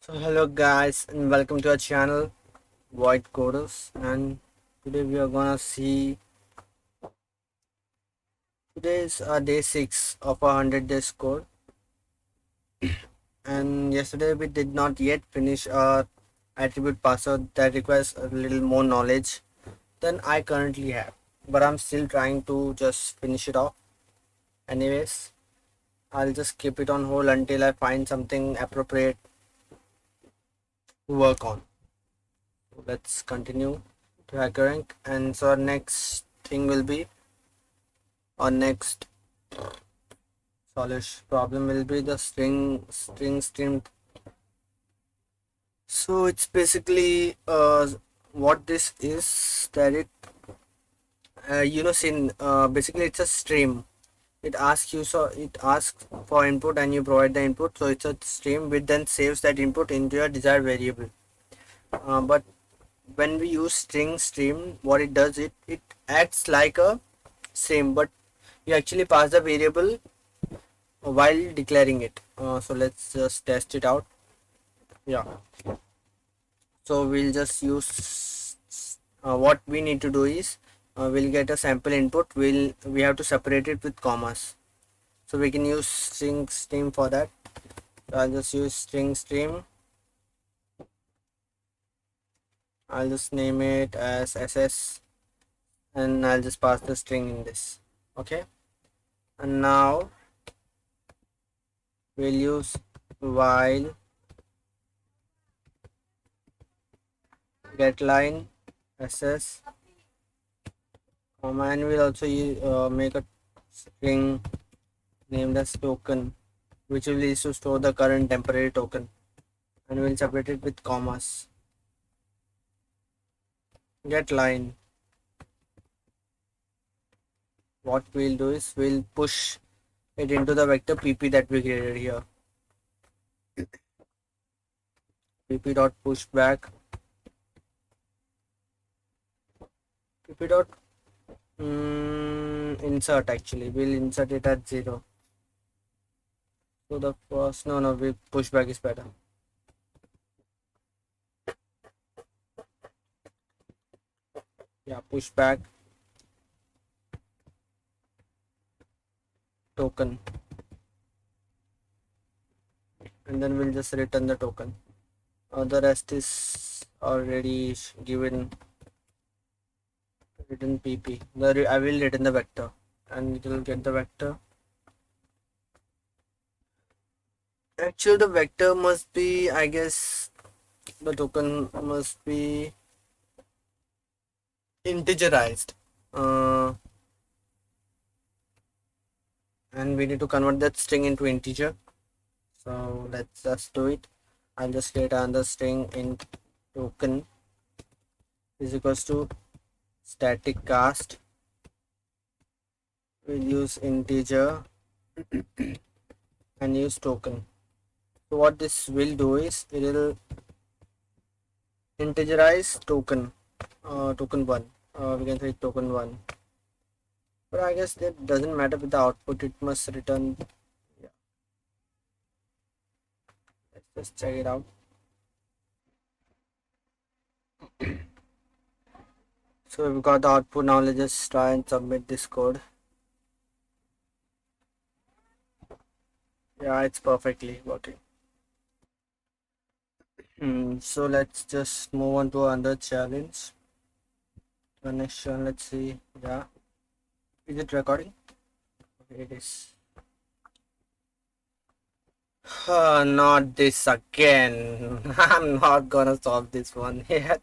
So hello guys and welcome to our channel Void Coders, and today we are gonna see today is day 6 of our 100 days code, and yesterday we did not yet finish our attribute parser that requires a little more knowledge than I currently have, but I'm still trying to just finish it off. Anyways, I'll just keep it on hold until I find something appropriate to work on. Let's continue to hacker rank, and so our next thing will be our next solution problem will be the string stream. So it's basically what this is that it basically it's a stream. It asks for input and you provide the input, so it's a stream which then saves that input into your desired variable. But when we use string stream, what it does, it acts like a stream, but you actually pass the variable while declaring it. So let's just test it out. Yeah, so we'll just use what we need to do is we'll get a sample input. We have to separate it with commas, so we can use string stream for that. So I'll just use string stream. I'll just name it as ss, and I'll just pass the string in this. Okay, and now we'll use while get line ss comma, and we'll also make a string named as token, which will be used to store the current temporary token, and we'll separate it with commas. Get line, what we'll do is we'll push it into the vector pp that we created here. pp dot push back, pp dot insert, actually we'll insert it at 0. So the first, no, we push back is better. Yeah, push back token, and then we'll just return the token. The rest is already given written pp. I will return the vector, and it will get the vector. Actually the vector must be, I guess the token must be integerized, and we need to convert that string into integer. So let's just do it. I'll just create another string in token is equals to static cast. We'll use integer and use token. So what this will do is it will integerize token, token 1. We can say token 1, but I guess that doesn't matter with the output. It must return. Yeah, let's just check it out. So we've got the output. Now let's just try and submit this code. Yeah, it's perfectly working. So let's just move on to another challenge. The next one, let's see. Yeah, is it recording? Okay, it is. Not this again. I'm not gonna solve this one yet.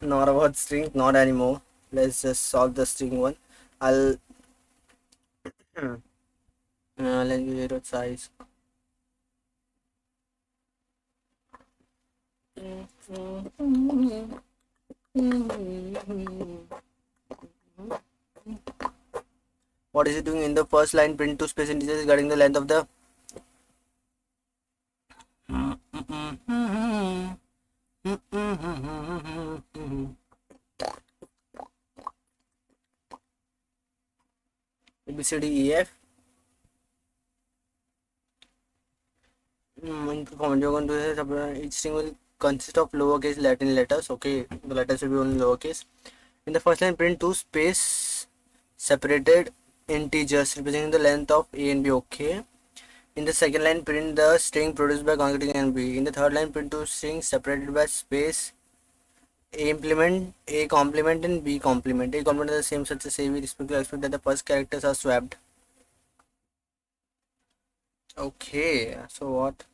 Not about string, not anymore. Let's just solve the string one. I'll let me zero size. What is it doing in the first line? Print two space integers regarding the length of the ABCDEF. In performance, you're going to say each string will consist of lowercase Latin letters. Okay, the letters will be only lowercase. In the first line, print two space separated integers representing the length of a and b. Okay. In the second line, print the string produced by concatenating a and b. In the third line, print two strings separated by space a complement and b complement. A complement are the same such as a. We respectively expect that the first characters are swapped. Okay, so what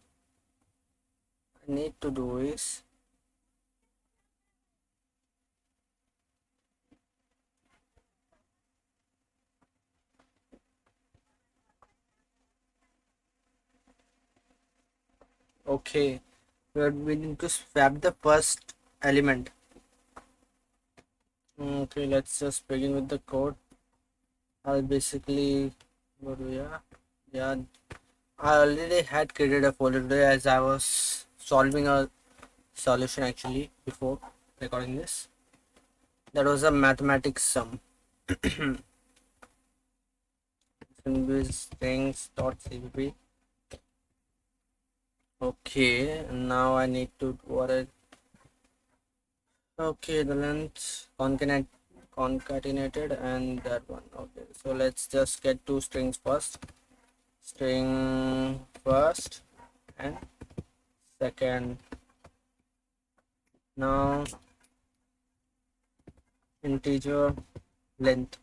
I need to do is okay, we need to swap the first element. Okay, let's just begin with the code. I'll basically go to yeah. I already had created a folder today as I was solving a solution actually before recording this. That was a mathematics sum. Things.cpp. Okay, now I need to what I okay the length concatenated and that one. Okay, so let's just get two strings first. String first and second. Now integer length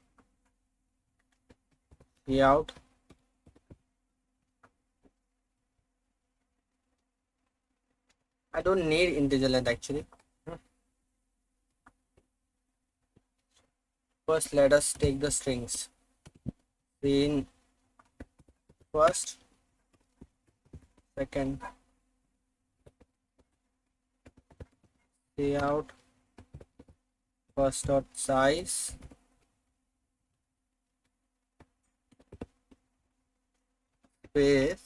out. I don't need integer length actually. First let us take the strings. In first, second, out first dot size space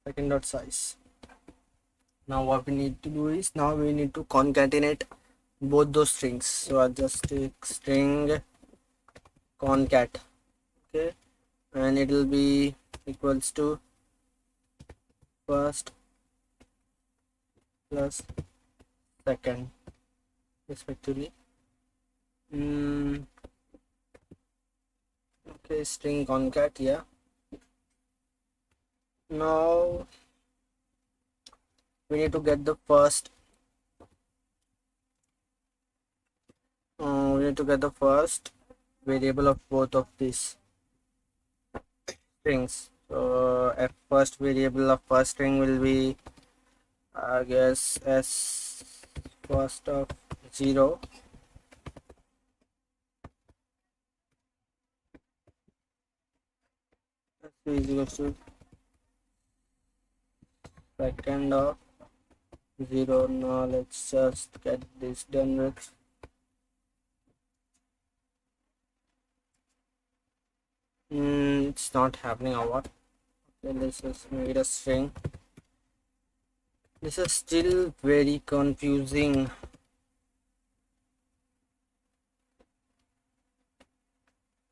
second dot size. Now what we need to do is now we need to concatenate both those strings. So I'll just take string concat, okay, and it will be equals to first plus second respectively. Okay, string concat, yeah. Now we need to get the first we need to get the first variable of both of these strings. So a first variable of first string will be I guess as first of 0 is equals to second of 0. Now let's just get this done with. It's not happening or what? Okay, let's just make it a string. This is still very confusing.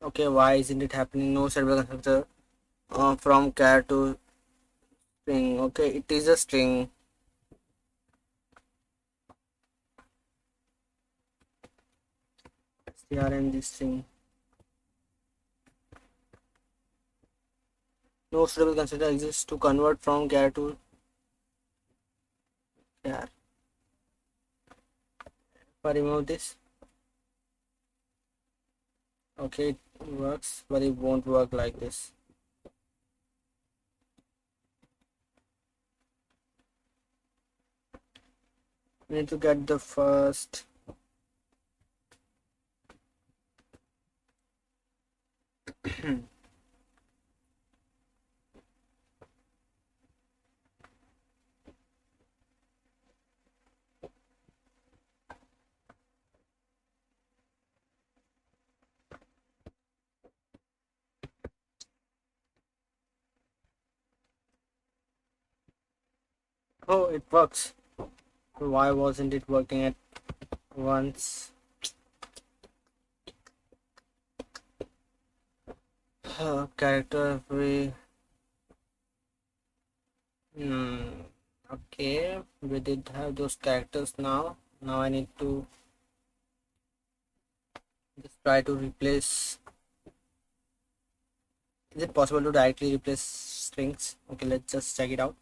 Okay, why isn't it happening? No settable constructor from char to string. Okay, it is a string. strng string. No suitable constructor exists to convert from char to char. If I remove this, okay, it works, but it won't work like this. We need to get the first oh, it works. Why wasn't it working at once? Character we okay, we did have those characters now. Now I need to just try to replace. Is it possible to directly replace strings? Okay, let's just check it out.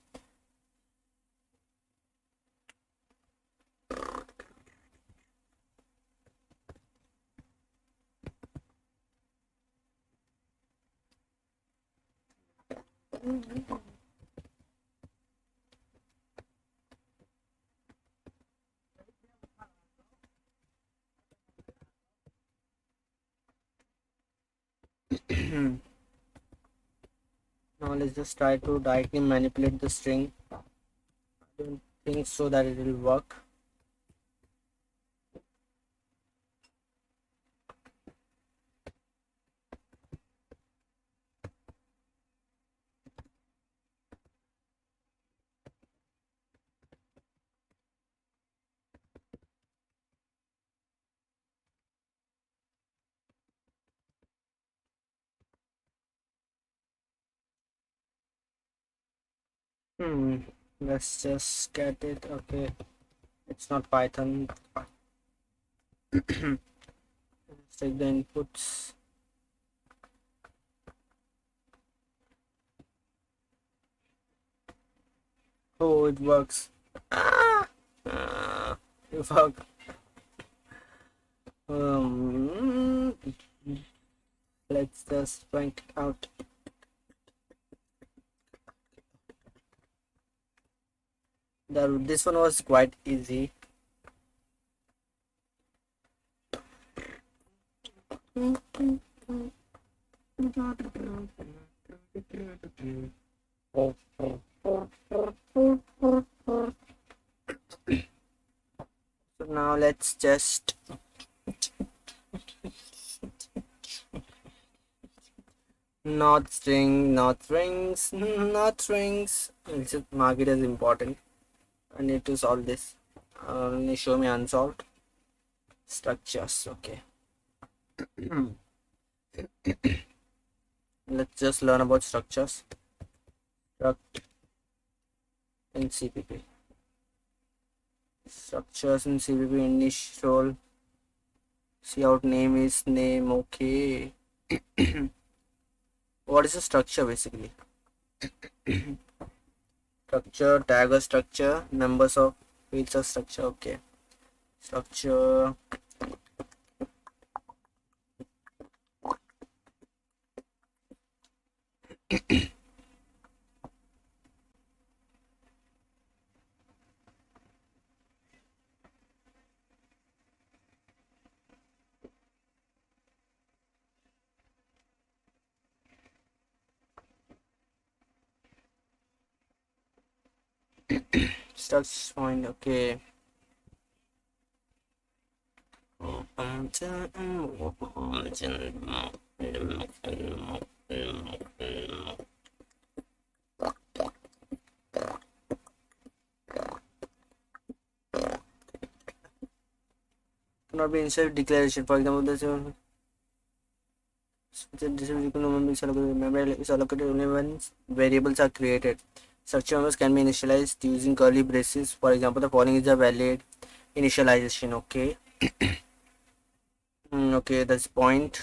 Now let's just try to directly manipulate the string. I don't think so that it will work. Hmm. Let's just get it. Okay, it's not Python. Let's take the inputs. Oh, it works. It worked. Um, let's just find out. This one was quite easy. So now let's just not string, not strings, not strings. Let's just mark it as important. I need to solve this. Show me unsolved structures. Okay. Let's just learn about structures. Struct in CPP. Structures in CPP initial. See out name is name. Okay. What is a structure basically? Structure, tag a structure, members of fields of structure. Okay. Structure. Structure point. Okay. Cannot be inside declaration. For example, this memory is allocated only when variables are created. Structure members can be initialized using curly braces. For example, the following is a valid initialization. Okay. Okay, that's point.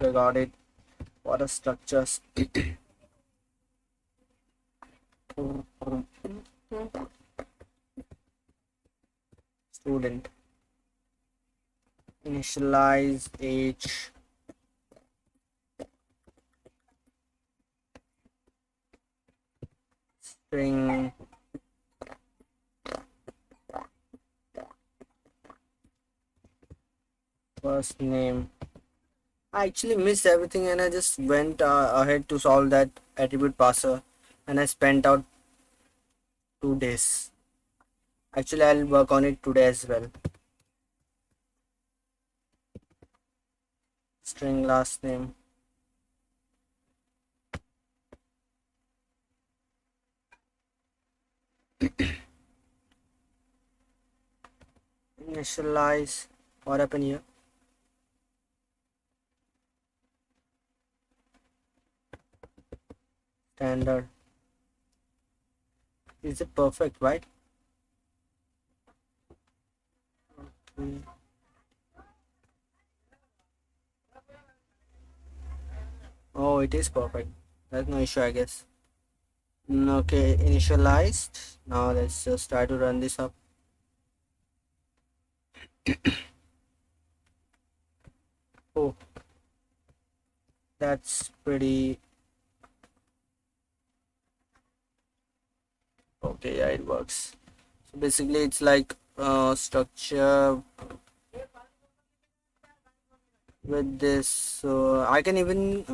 Okay, got it. What are structures? Student. Initialize age. String. First name. I actually missed everything and I just went ahead to solve that attribute parser and I spent out 2 days. Actually, I'll work on it today as well. string last name. Initialize. What happened here? Standard. Is it perfect, right? Mm. Oh, it is perfect. That's no issue, I guess. Okay, initialized. Now let's just try to run this up. Oh, that's pretty okay. Yeah, it works. So basically, it's like structure with this. So I can even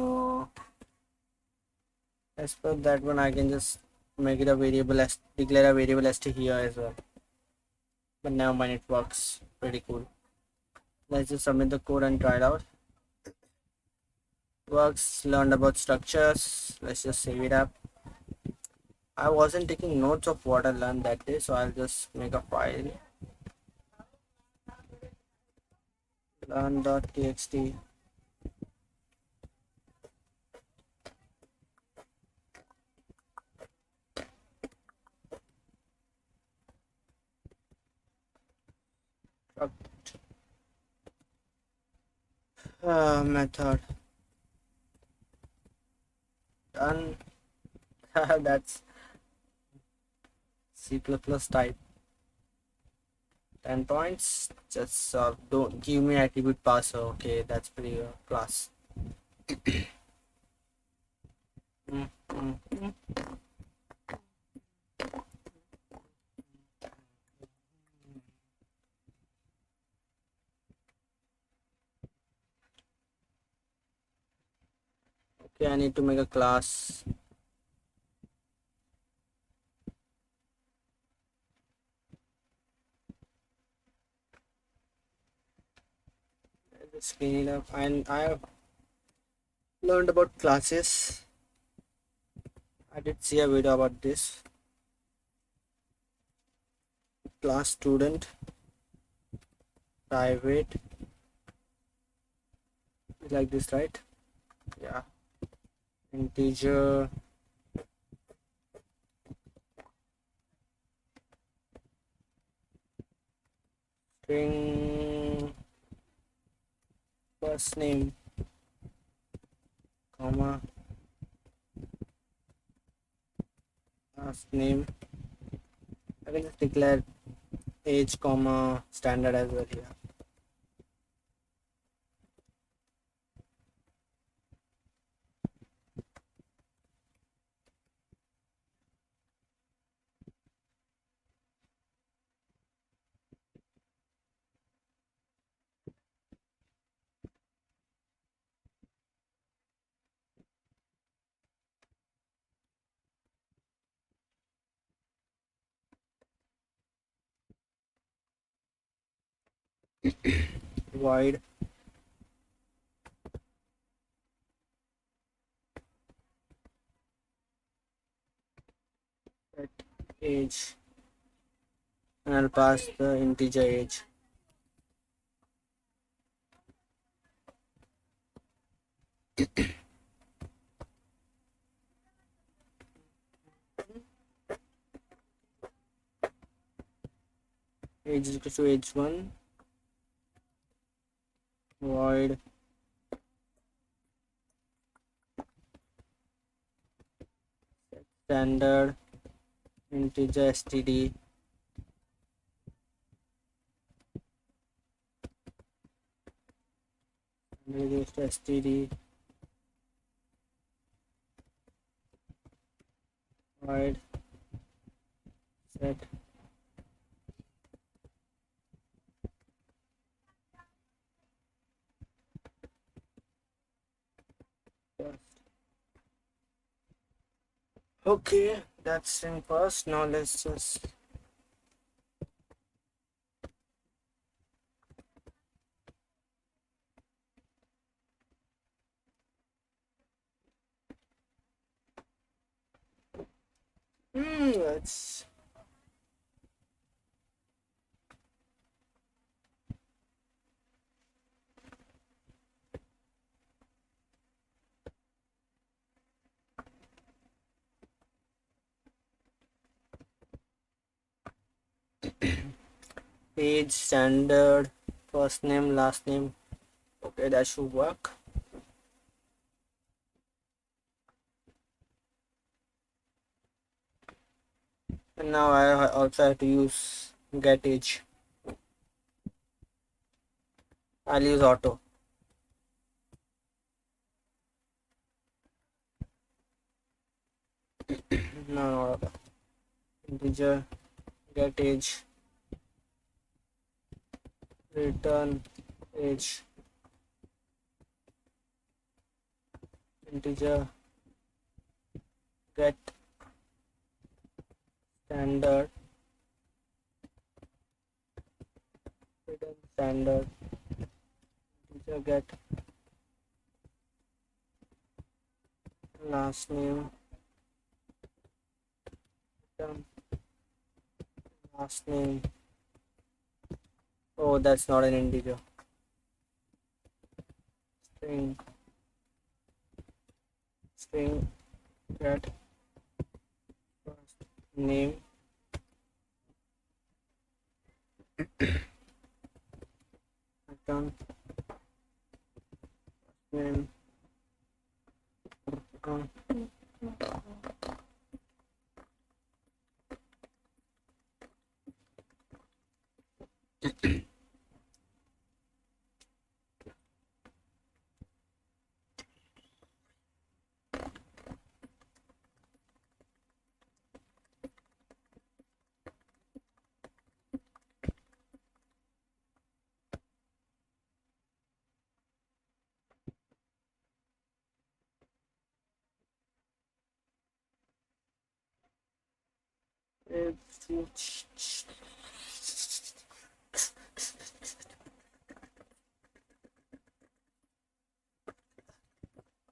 as per that one, I can just make it a variable as declare a variable st here as well. But never mind, it works pretty cool. Let's just submit the code and try it out. Works. Learned about structures. Let's just save it up. I wasn't taking notes of what I learned that day, so I'll just make a file. Learn.txt. Method. Done. That's C++ type. 10 points. Just don't give me attribute parser. Okay, that's pretty class. Mm, mm, mm. Okay, I need to make a class. Just clean it up. And I have learned about classes. I did see a video about this. Class student, private, like this, right? Yeah. Integer, string, first name, comma, last name. I can just declare age, comma, standard as well here. Void at age, and I'll pass the integer age. Age is equal to age1. Void standard integer std. Std. Void set first. Okay, that's in first. Now let's just Let's age, standard, first name, last name. Okay, that should work. And now I also have to use get age. I'll use auto. No, no, auto. Integer, get age, return age, integer, get standard, return standard, integer, get last name, return last name. Oh, that's not an integer. String, string, get first name, return name, return.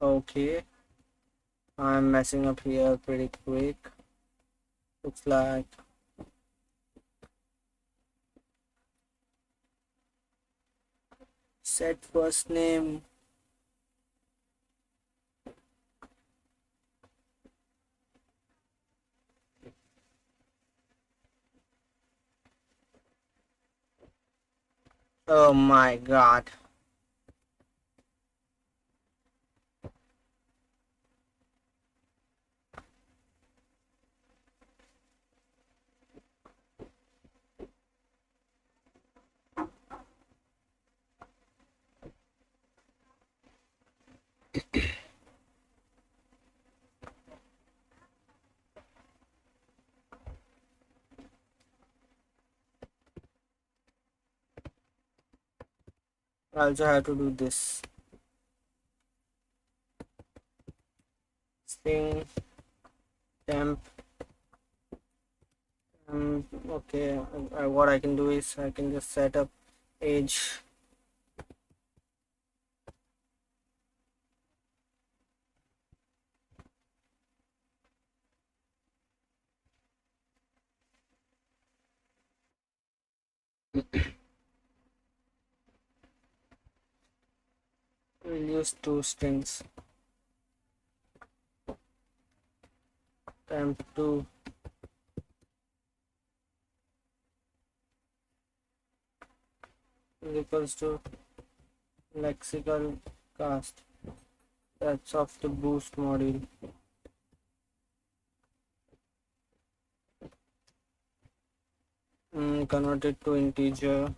Okay, I'm messing up here pretty quick. Looks like set first name. Oh my god. I also have to do this. String temp. Okay, what I can do is I can just set up age. We'll use two strings. Temp to is equals to lexical cast. That's of the boost module. Convert it to integer.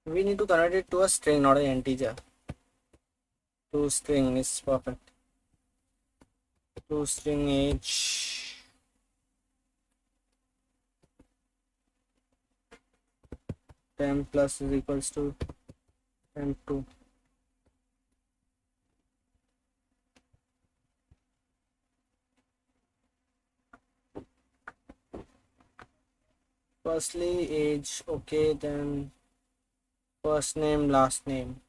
We need to convert it to a string, not an integer. To string is perfect. To string age. Temp plus is equals to temp 2. Firstly age, okay, then First name, last name.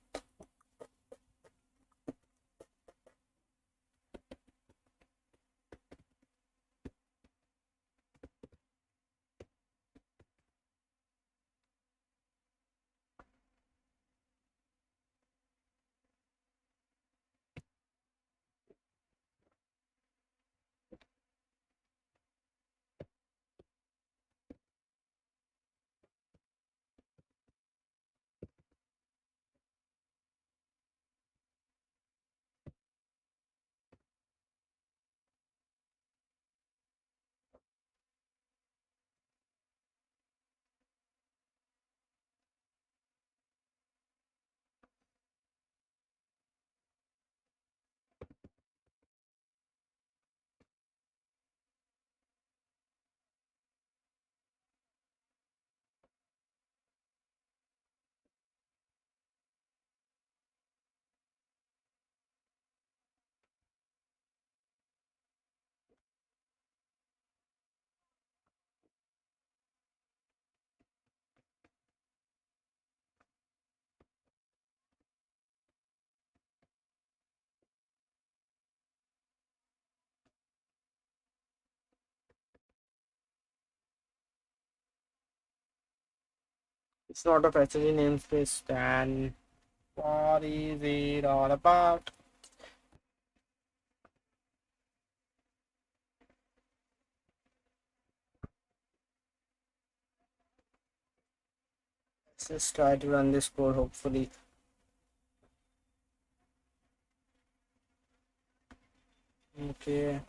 It's not a factory namespace, then what is it all about? Let's just try to run this code, hopefully. Okay.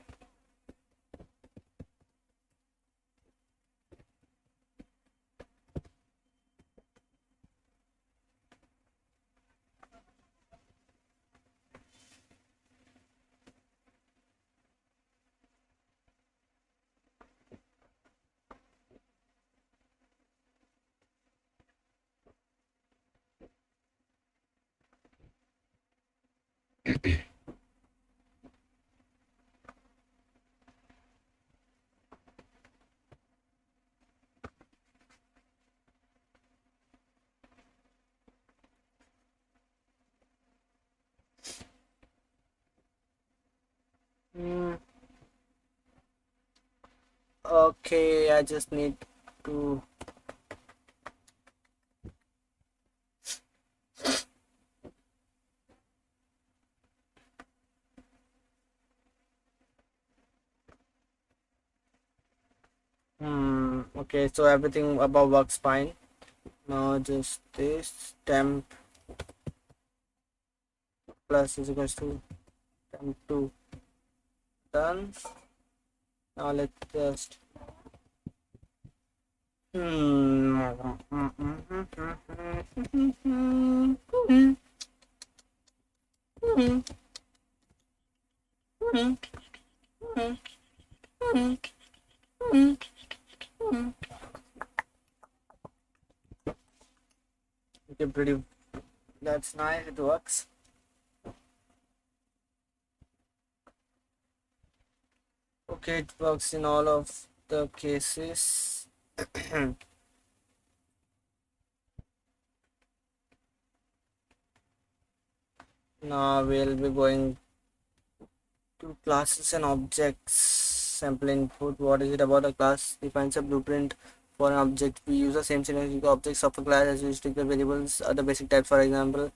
Hmm. Okay, I just need to. Okay, so everything above works fine. Now just this temp plus is equals to temp 2 done. Now let's just okay, pretty, that's nice, it works. Okay, it works in all of the cases. Now we'll be going to classes and objects. Sample input. What is it about a class? Defines a blueprint for an object. We use the same synthetic objects of a class as we declare variables. Other basic types, for example,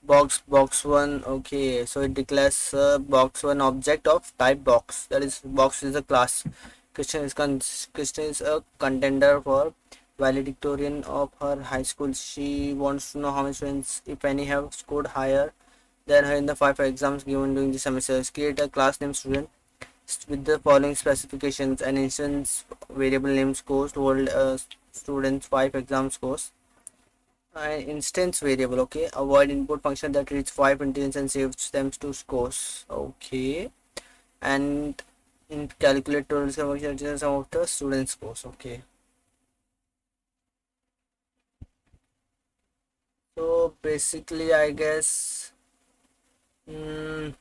box one. Okay, so it declares box one object of type box. That is, box is a class. Christian is a contender for valedictorian of her high school. She wants to know how many students, if any, have scored higher than her in the 5 exams given during the semester. Create a class name student with the following specifications: an instance variable name scores to hold a student's 5 exam scores. An instance variable, okay. Avoid input function that reads 5 integers and saves them to scores, okay. And in calculate total function some of the student scores, okay. So basically, I guess, mm,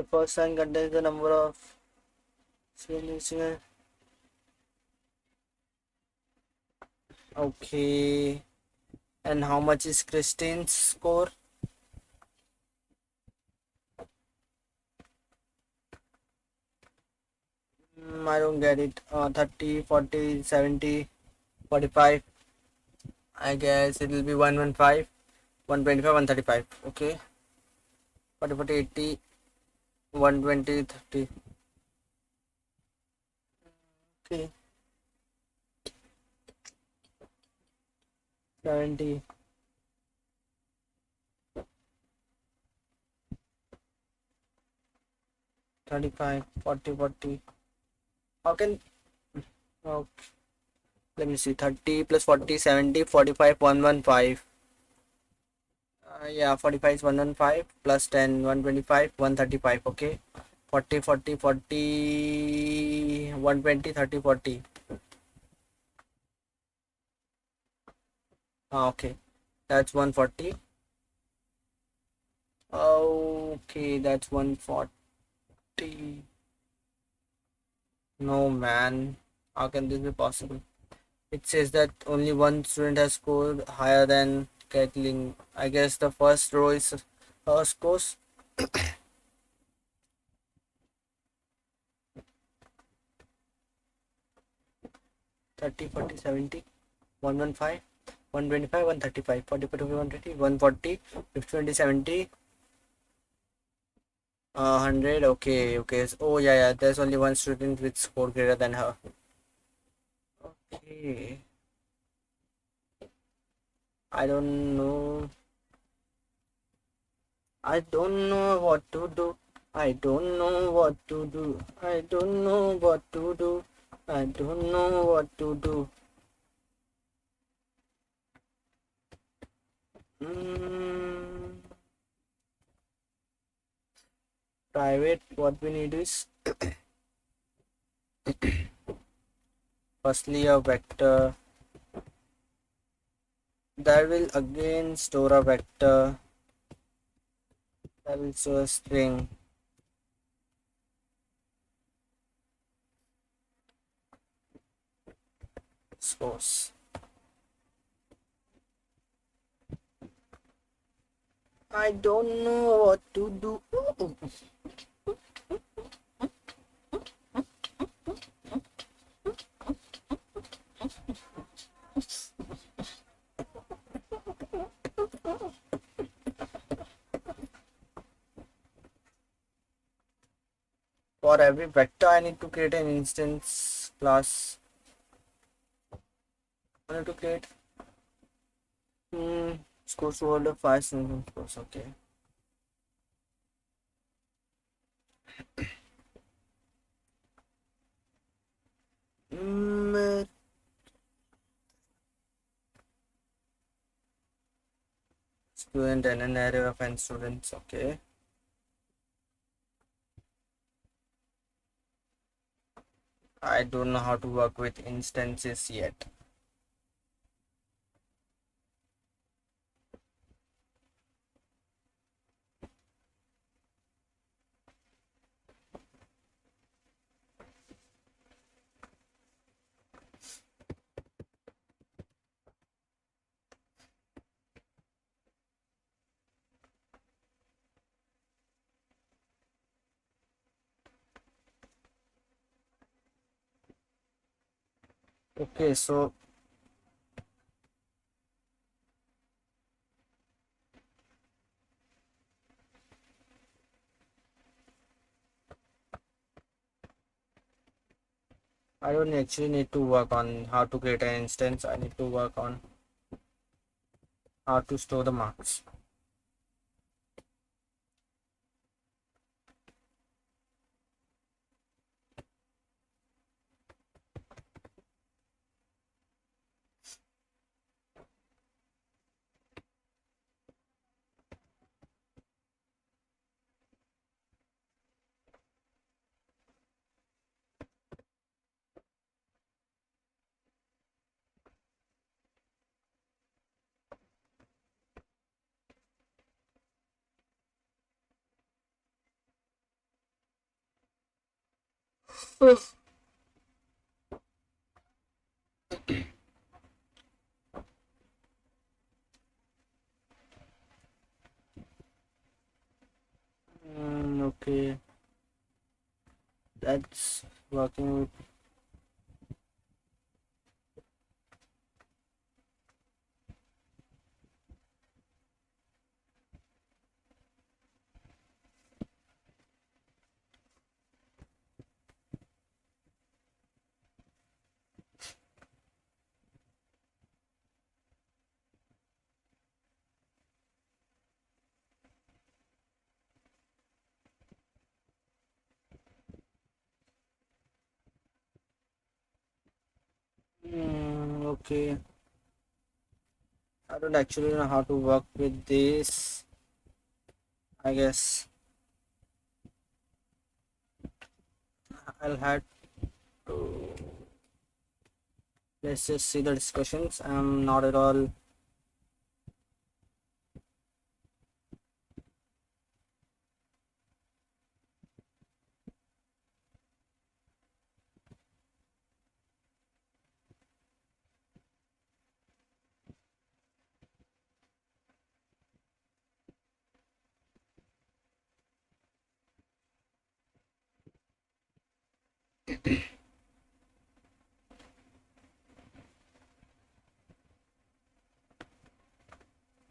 The first line contains the number of students. Okay. And how much is Christine's score? I don't get it. 30, 40, 70, 45. I guess it will be 115, 125, 135. Okay. 40, 40, 80, 120, 30. Okay. 70, 35, 40, 40. How can. Oh, let me see. 30 plus 40, 70, 45, 115. Yeah, 45 is 115 plus 10, 125, 135. Okay. 40, 40, 40, 120, 30, 40. Okay. That's 140. Okay, that's 140. No, man. How can this be possible? It says that only one student has scored higher than Kathleen. I guess the first row is her scores. 30, 40, 70, 115, 125, 135, 40, 40, 120, 140, 50, 20, 70, 100. Okay, okay. Oh, yeah, yeah. There's only one student with score greater than her. Okay. I don't know. I don't know what to do. I don't know what to do. I don't know what to do. I don't know what to do. Mm, private, what we need is firstly a vector that will again store a vector that will show a string source. I don't know what to do. For every vector, I need to create an instance class. I need to create scores to hold a 5 scores. Okay. Mm, student and an array of n students. Okay. I don't know how to work with instances yet. Okay, so I don't actually need to work on how to create an instance. I need to work on how to store the marks. Okay, that's working with. Okay, I don't actually know how to work with this. I guess I'll have to. Let's just see the discussions. I'm not at all.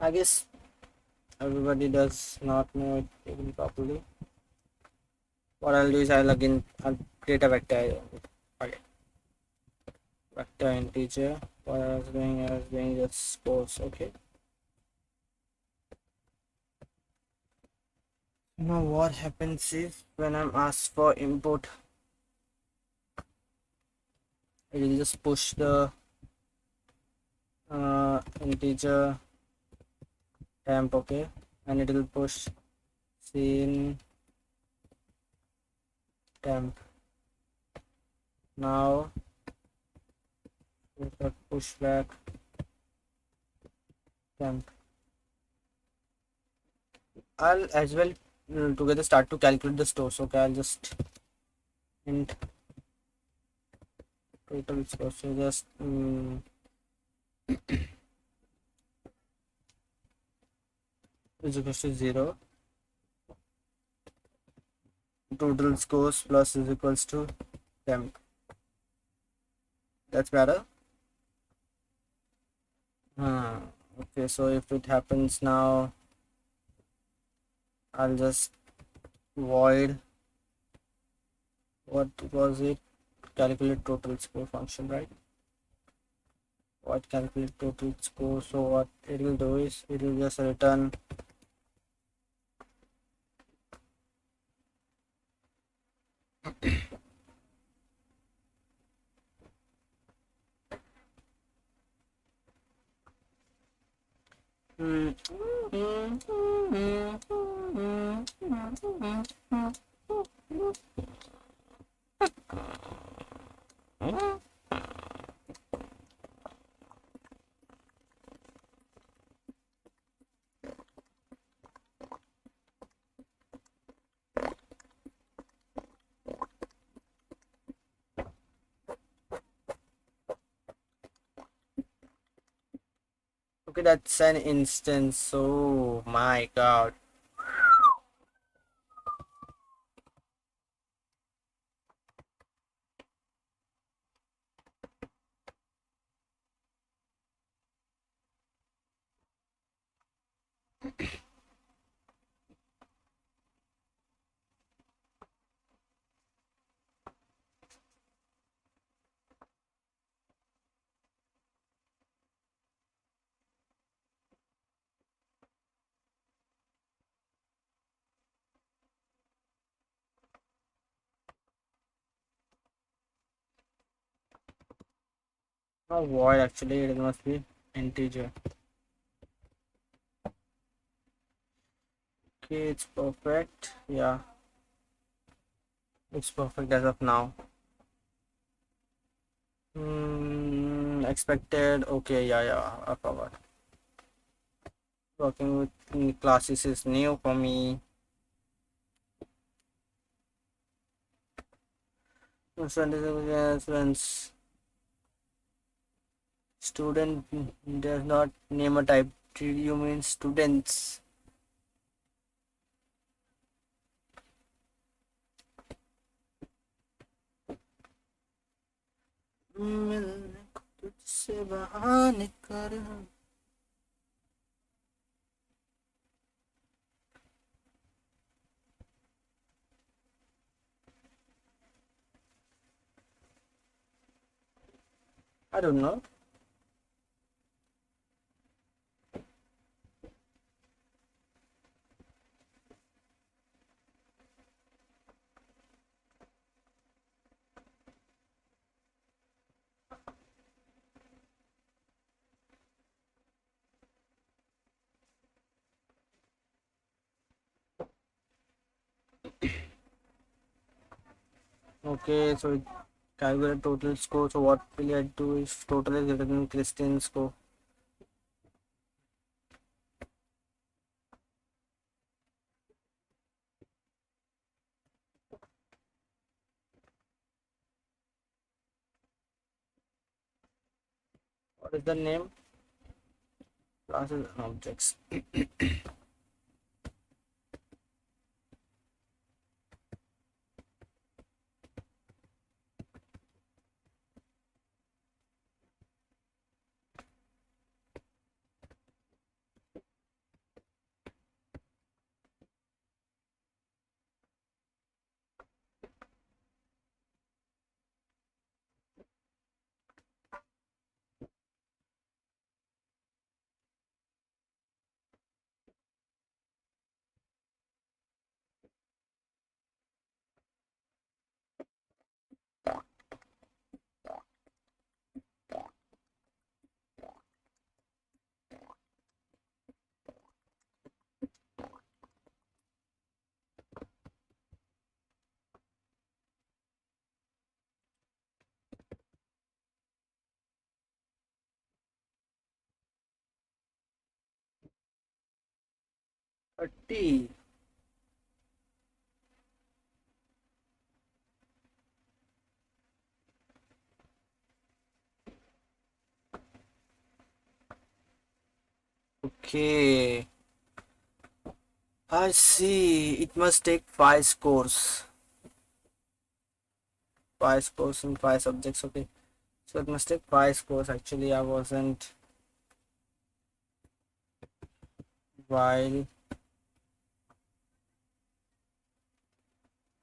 I guess everybody does not know it even properly. What I'll do is I'll create a vector. Okay, vector integer. What I was doing just scores. Okay. Now what happens is when I'm asked for input, it will just push the integer temp. Okay, and it will push scene temp. Now we got push back temp. I'll as well together start to calculate the stores. Okay, I'll just int total score. So just is equals to 0. Total scores plus is equals to temp. That's better. Okay, so if it happens now, I'll just void what was it, calculate total score function, right? What calculate total score. So what it will do is it will just return okay, that's an instance. Oh my god. Not void, actually it must be integer. Okay, it's perfect. Yeah, it's perfect as of now. Expected. Okay, yeah, I forgot. Working with classes is new for me. Student student does not name a type. Did you mean students? मिलने को तुझसे बहाने कर I don't know. Okay, so it calculate total score. So what will I do if total is greater than Christian score? What is the name? Classes and objects. 30. Okay. I see. It must take 5 scores. 5 scores in 5 subjects. Okay. So it must take 5 scores. Actually, I wasn't while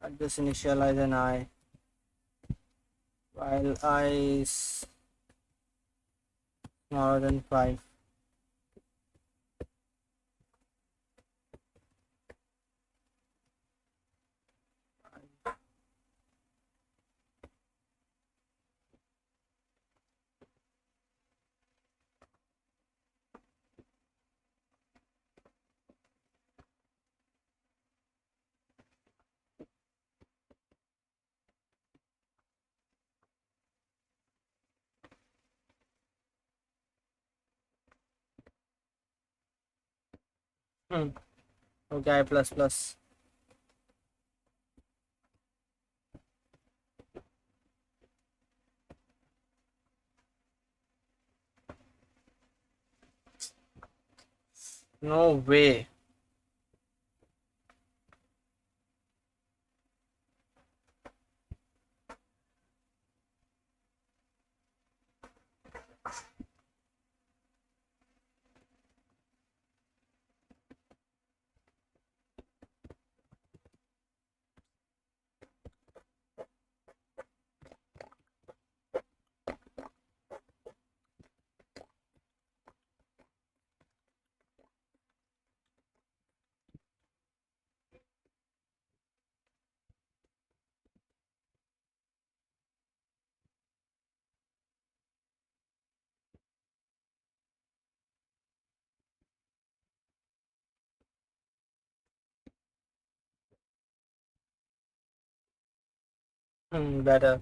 at this initialize an I while I is smaller than 5. Hmm. Okay, I plus plus. No way. Better.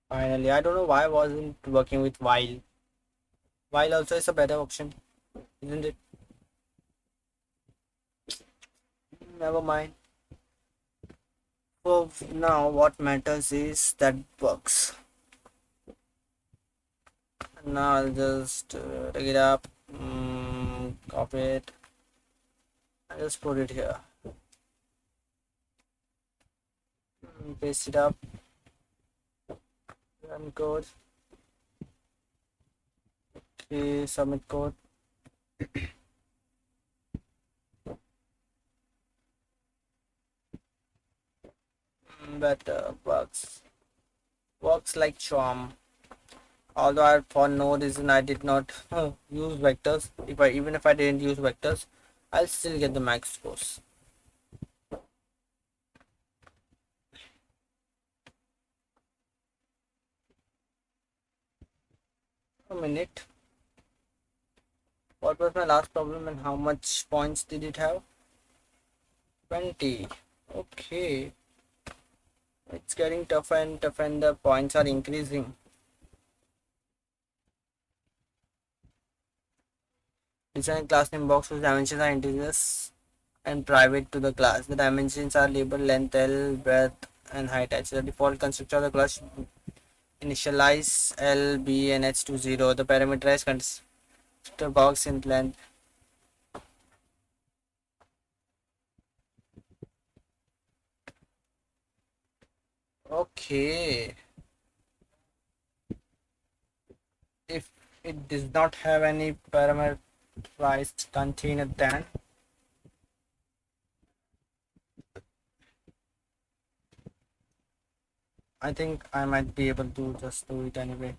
Finally, I don't know why I wasn't working with while. While also is a better option, isn't it? Never mind. So now what matters is that works. Now I'll just take it up, copy it, and just put it here. Paste it up, run code, okay, submit code. But works like charm. Although for no reason I did not use vectors. If I even if I didn't use vectors, I'll still get the max scores. A minute. What was my last problem and how much points did it have? 20. Okay. It's getting tougher and tougher and the points are increasing. Design class name box whose dimensions are integers and private to the class. The dimensions are labeled length, L, breadth, and height. Actually, the default constructor of the class initialize L, B, and H to 0. The parameterized constructor box in length. Okay. If it does not have any parameterized container, then I think I might be able to just do it anyway.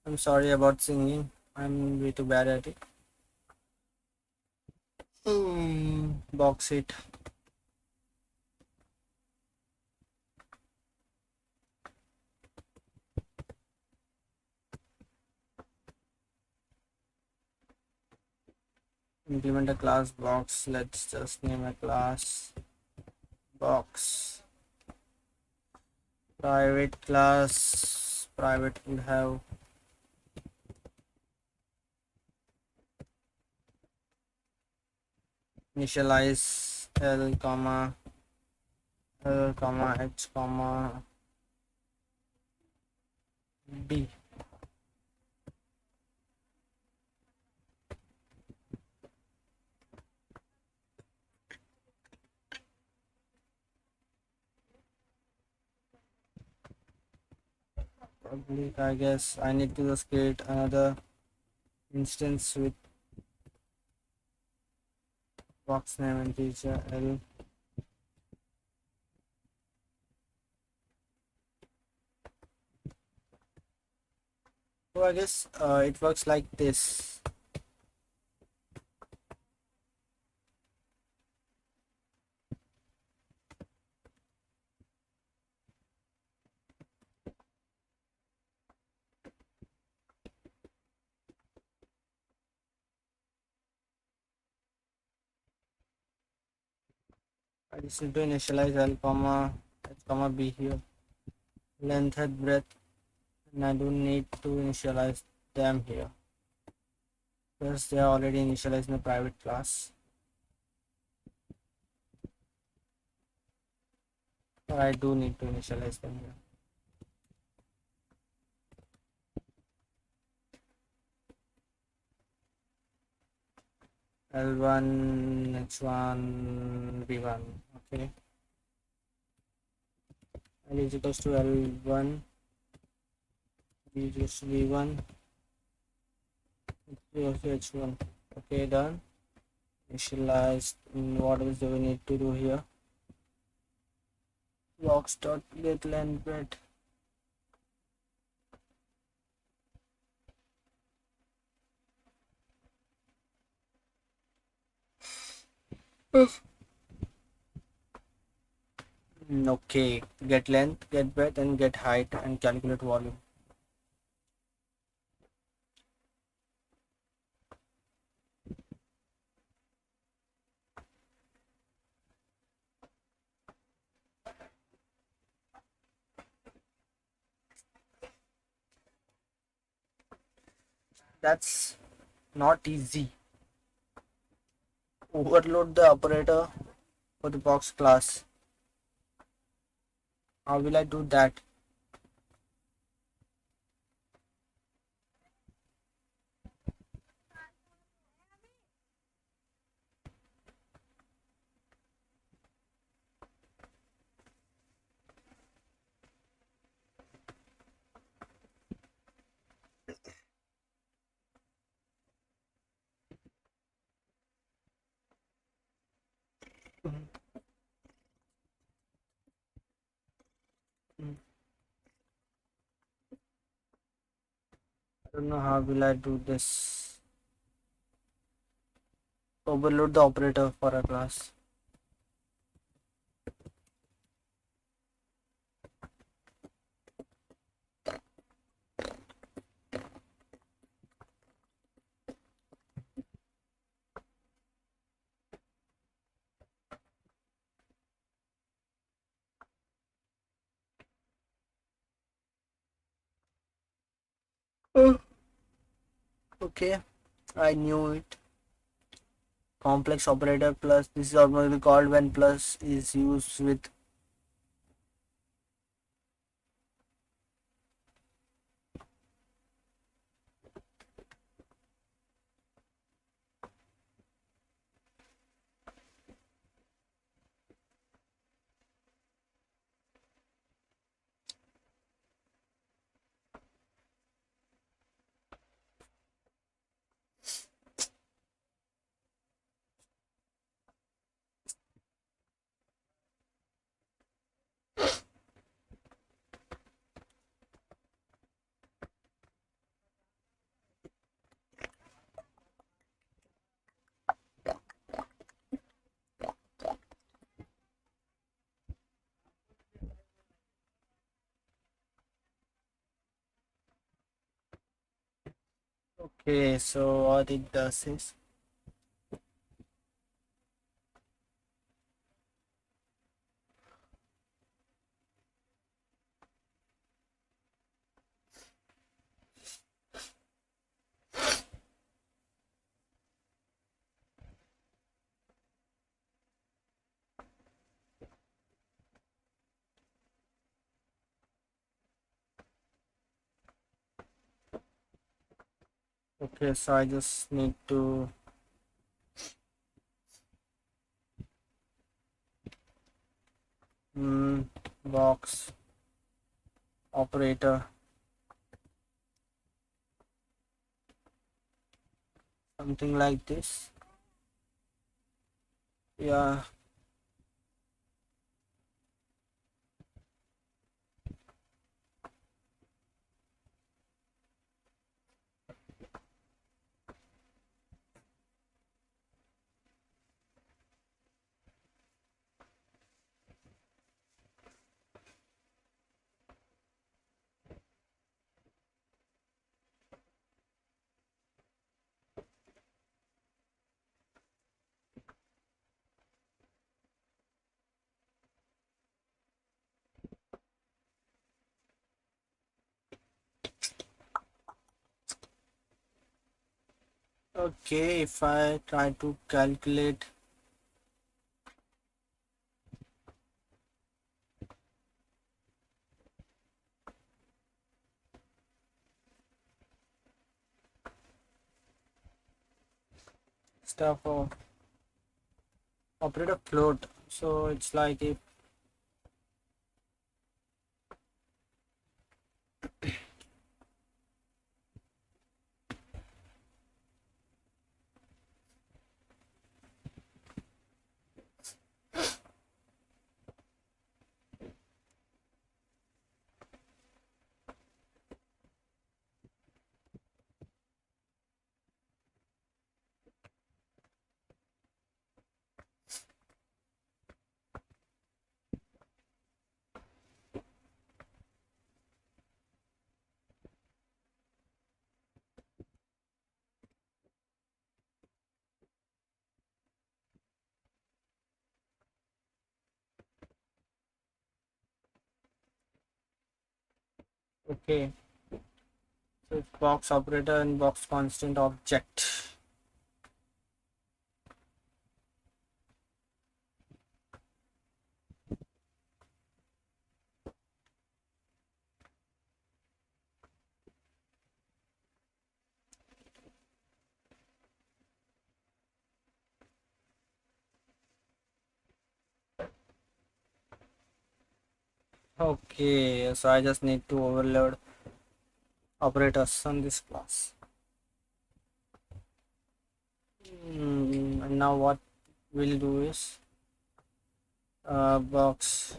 I'm sorry about singing. I'm way too bad at it. Box it. Implement a class box. Let's just name a class box. Private class. Private would have initialize L comma L comma H comma B. Probably I guess I need to just create another instance with box name and teacher L. So I guess it works like this. I just need to initialize L comma H comma B here. Length and breadth, and I don't need to initialize them here because they are already initialized in the private class. But I do need to initialize them here. L1, H1, B1. Okay. L is equals to L1, B is equals to B1, H1. Okay, done. Initialized. What else do we need to do here? Box dot get length breadth. Okay, get length, get breadth, and get height, and calculate volume. That's not easy. Overload the operator for the box class. How will I do that? Mm, I don't know how will I do this. Overload the operator for a class. Oh, okay, I knew it. Complex operator plus. This is normally called when plus is used with. Okay, so what it does is. Okay, so I just need to mm, box operator, something like this. Yeah, okay, if I try to calculate stuff of operator float, so it's like if okay, So if box operator and box constant object. Okay, so I just need to overload operators on this class. And now what we'll do is box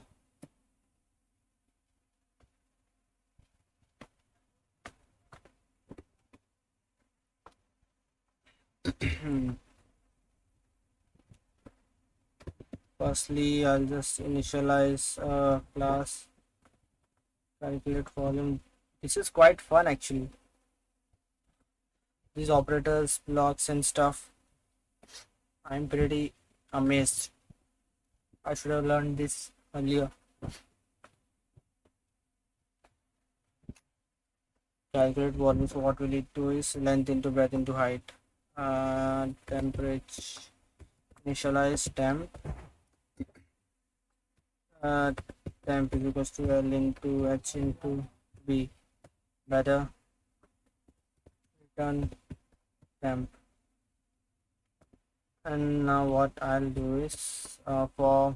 firstly I'll just initialize class calculate volume. This is quite fun actually. These operators, blocks and stuff. I'm pretty amazed. I should have learned this earlier. Calculate volume. So what we need to do is length into breadth into height. Temperature. Initialize temp. Uh, Temp is equals to L into H into B. Better return temp. And now what I'll do is for of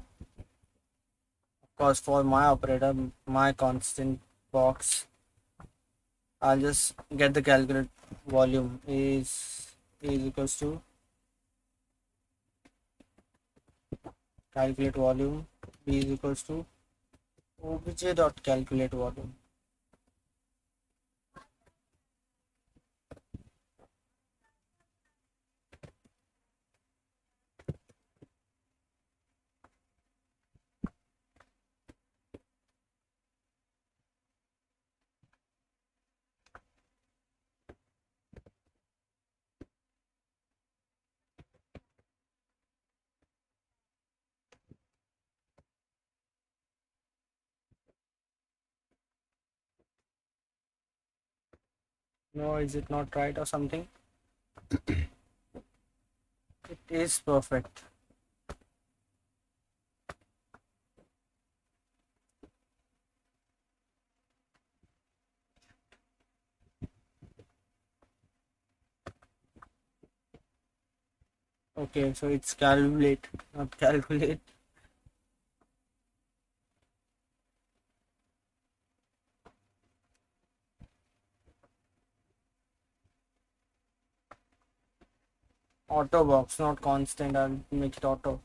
course for my operator, my constant box, I'll just get the calculate volume is equals to calculate volume b is equals to obj dot calculate volume. No, is it not right or something? It is perfect. Okay, so it's calculate, not calculate. Auto box, not constant. I'll make it auto.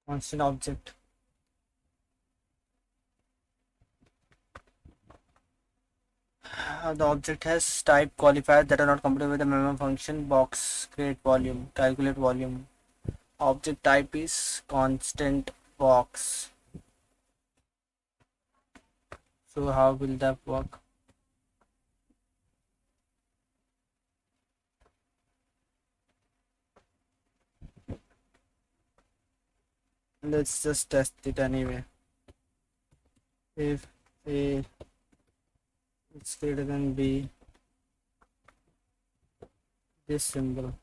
Constant object. The object has type qualifiers that are not compatible with the minimum function box create volume, calculate volume. Object type is constant box. So how will that work? Let's just test it anyway. If A is greater than B, this symbol.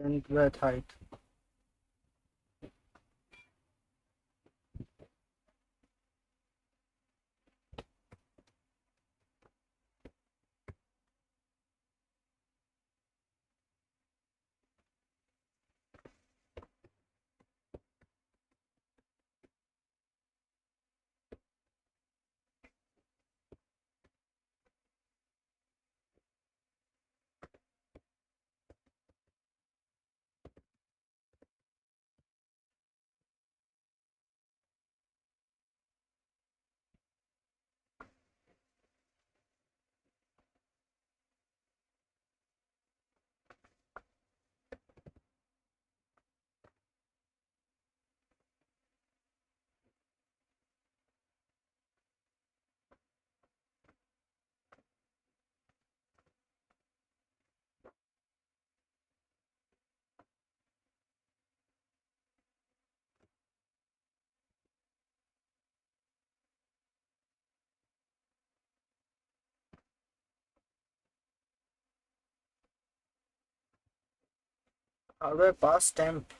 Length, breadth, height. How do I pass temp?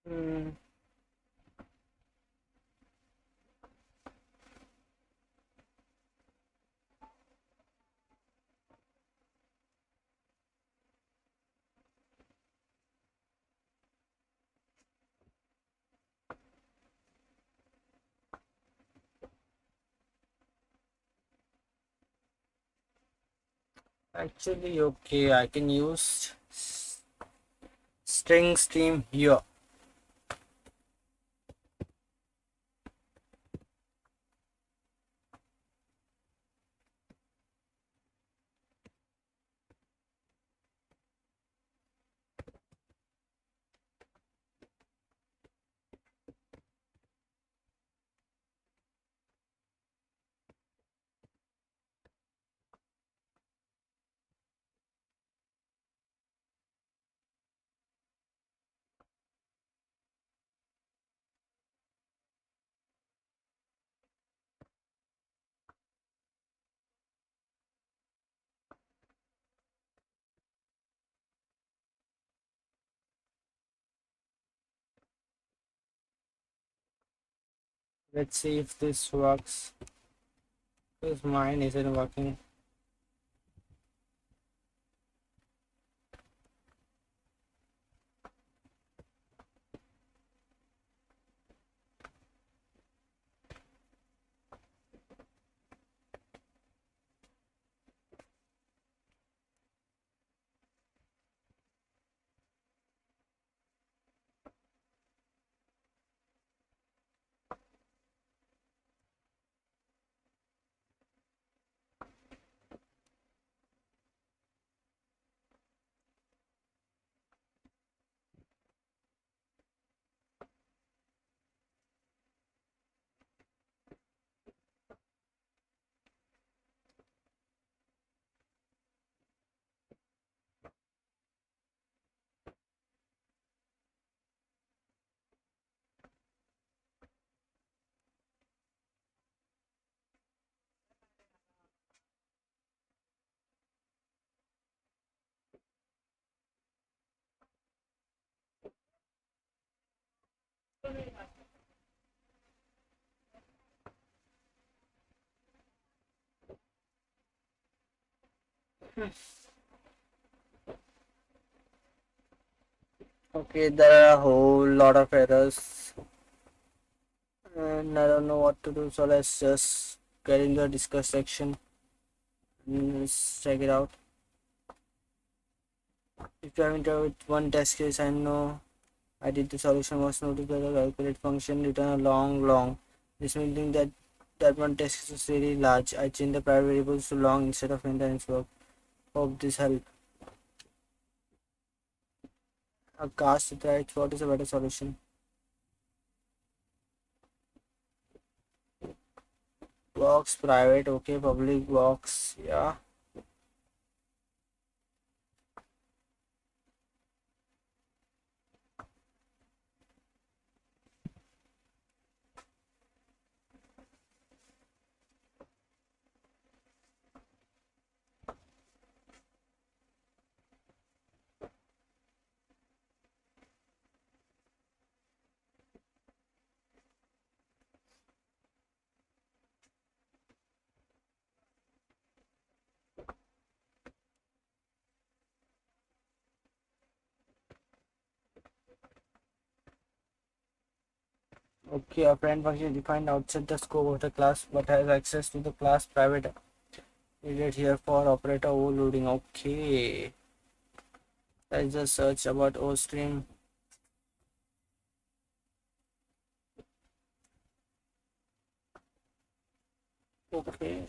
Hmm. Actually, okay, I can use string stream here. Let's see if this works. Because mine isn't working. Okay, there are a whole lot of errors and I don't know what to do, so let's just get into the discuss section and let's check it out. If you haven't tried with one test case, I know I did the solution was not to the calculate function return a long. This meaning that one test case is really large. I changed the private variables to long instead of int and it's work. Hope this help. A cast it right. What is a better solution? Box private, okay, public box, yeah. Okay, a friend function defined outside the scope of the class but has access to the class private needed here for operator overloading. Okay, let's just search about OStream. Okay,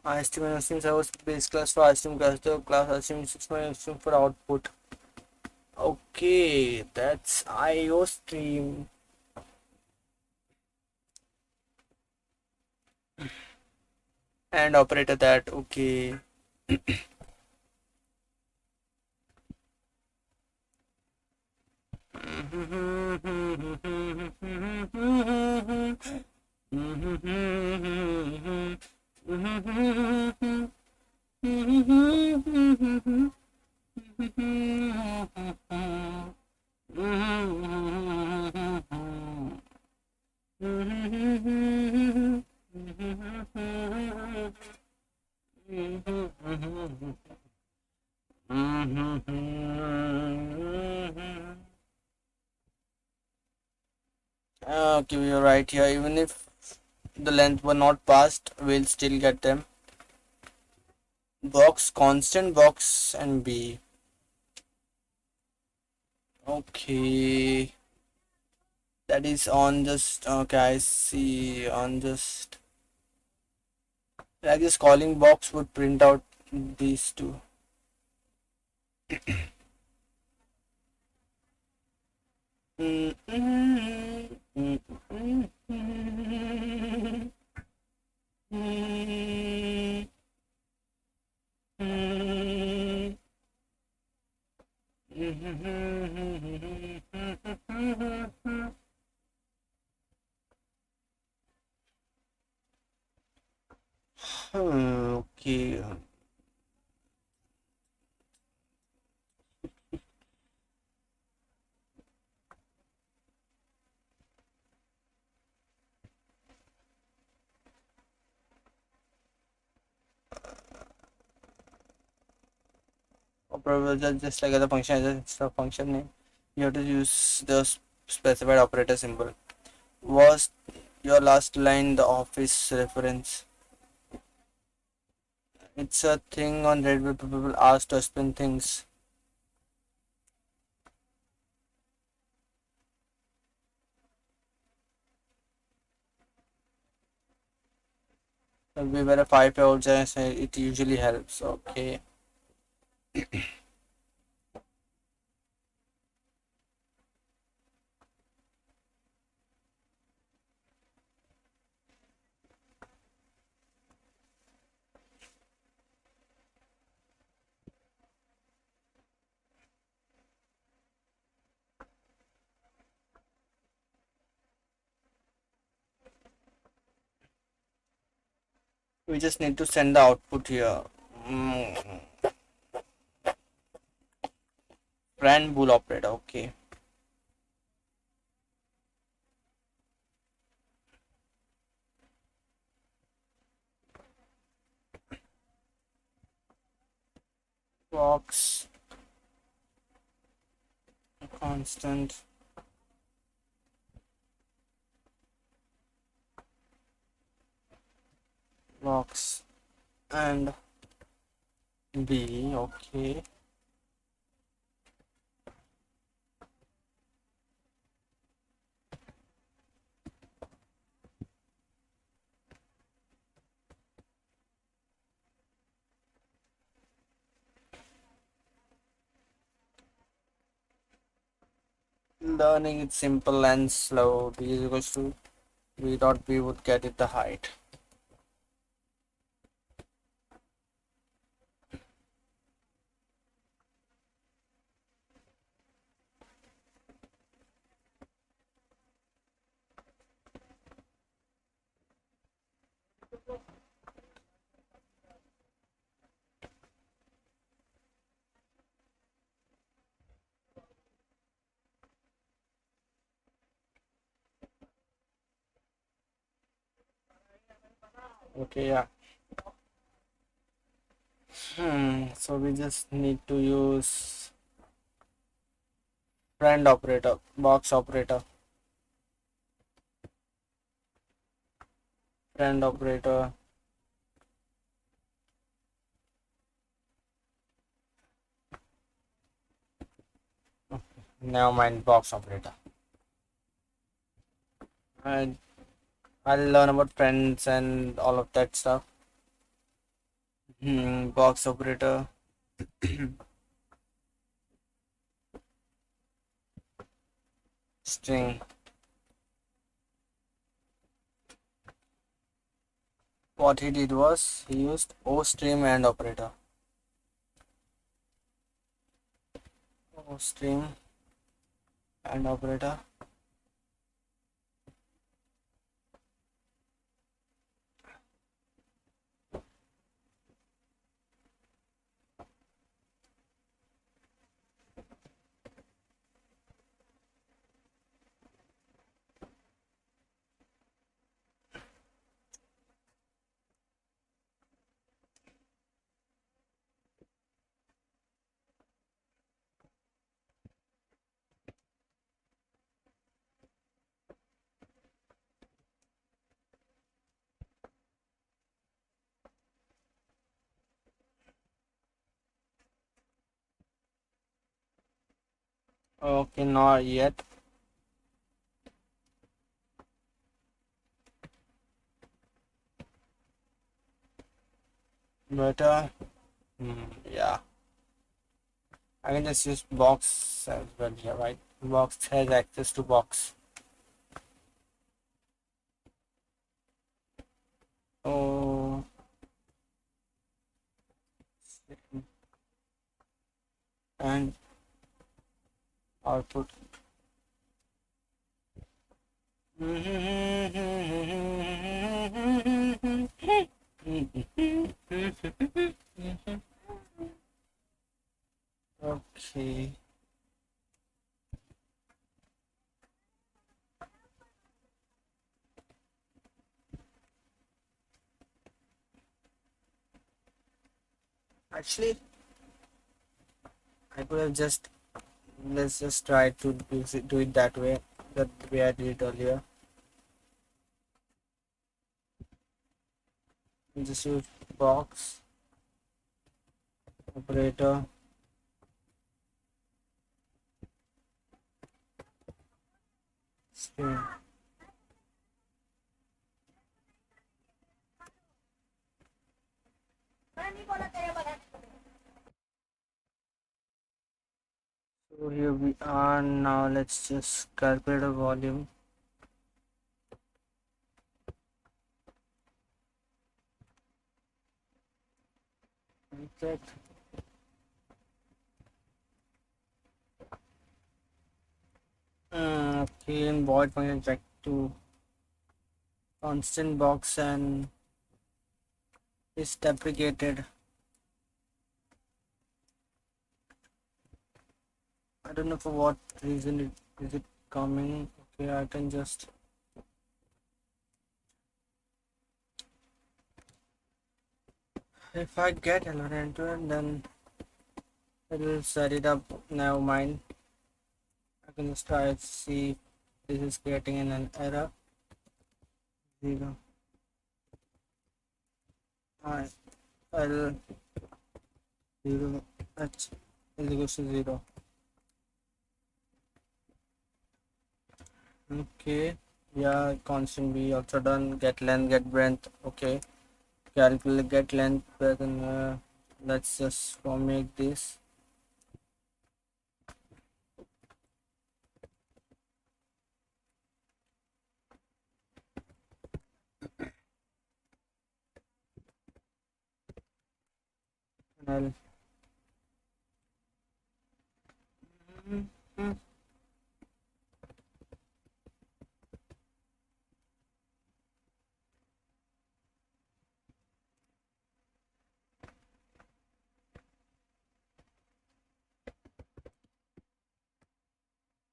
ISTM assumes I was base class for ISTM class, the class assumes assume for output. Okay, that's IO stream and operator that. Okay. Okay, you're right here. Even if the length were not passed, we'll still get them. Box, constant box, and B. Okay, that is on just okay. I see on just like this calling box would print out these two. Okay. Operator just like other function as a function name. You have to use the specified operator symbol. Was your last line the office reference? It's a thing on Reddit where people ask to explain things. We were a 5-year-old and it usually helps. Okay. We just need to send the output here. Mm, friend bool operator. Okay. Box constant box and B. Okay. Learning it simple and slow. B is equals to, we thought we would get it the height. Okay, yeah. So we just need to use friend operator, box operator, friend operator. Never mind, box operator. And I'll learn about friends and all of that stuff. Box operator. String. What he did was he used O stream and operator. O stream and operator. Okay, not yet. But yeah, I can just use box as well here, right? Box has access to box. Oh, and output. Okay. Actually, I could have just, let's just try to do it that way. That way I did it earlier. Just use box operator. String. So here we are now. Let's just calculate a volume. Check. Okay, in void function check to constant box and is deprecated. I don't know for what reason it is it coming. Okay, I can just, if I get alert into it, then it will set it up. Never mind. I can just try to see if this is creating an error. 0 I L 0 H is equals to 0. Okay, yeah, constant B also done. Get length, get breadth. Okay, calculate get length, breadth, and let's just make this. And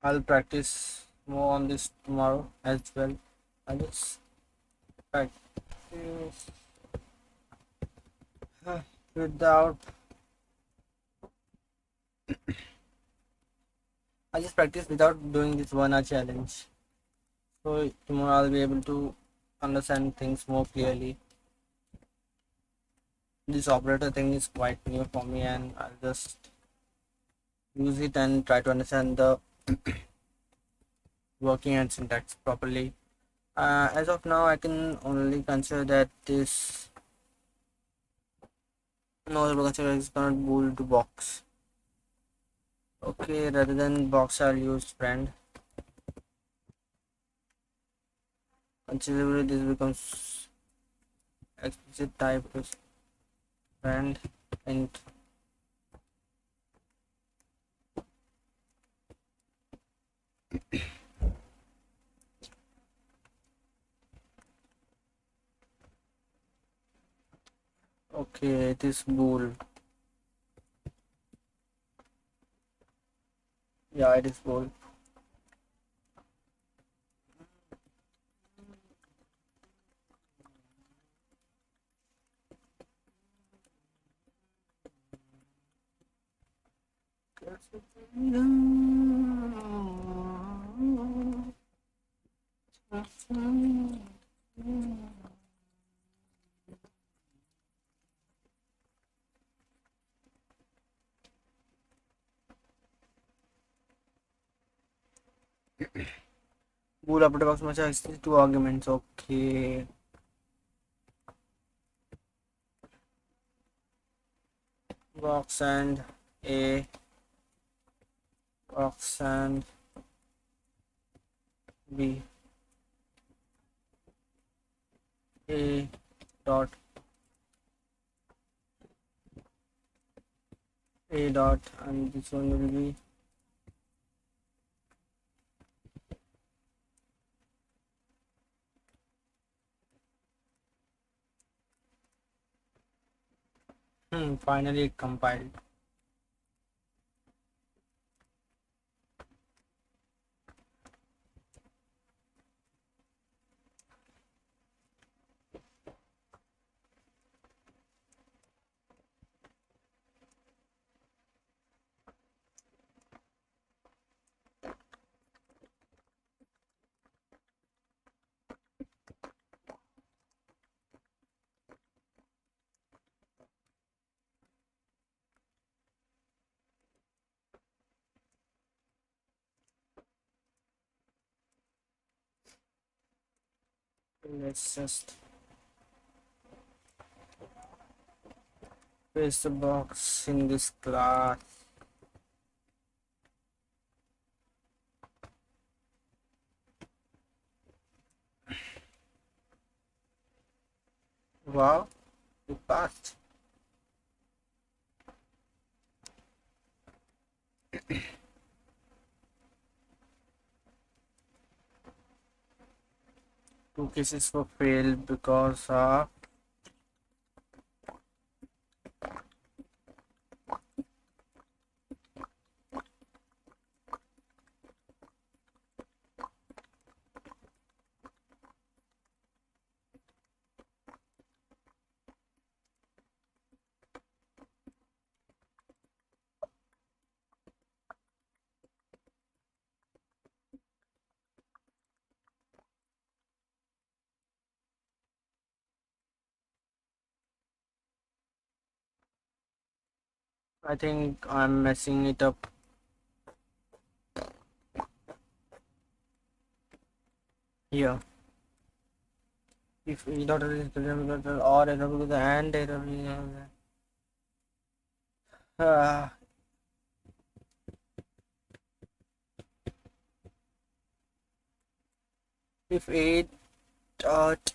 I'll practice more on this tomorrow as well. I'll just practice without. I'll just practice without doing this 1 hour challenge. So tomorrow I'll be able to understand things more clearly. This operator thing is quite new for me, and I'll just use it and try to understand the working and syntax properly. As of now, I can only consider that this no consider is not bool to box. Okay, rather than box, I'll use friend. Considerably, this becomes explicit type is friend int. Okay, it is bool. Yeah, it is bool. Bool operator box must have 2 arguments. Okay. Box and a box and b a dot a dot, and this one will be finally it compiled. Let's just paste the box in this class. Wow, you passed. Two cases were failed because I think I'm messing it up here. If e dot L is greater than or error with the and error uh, if a dot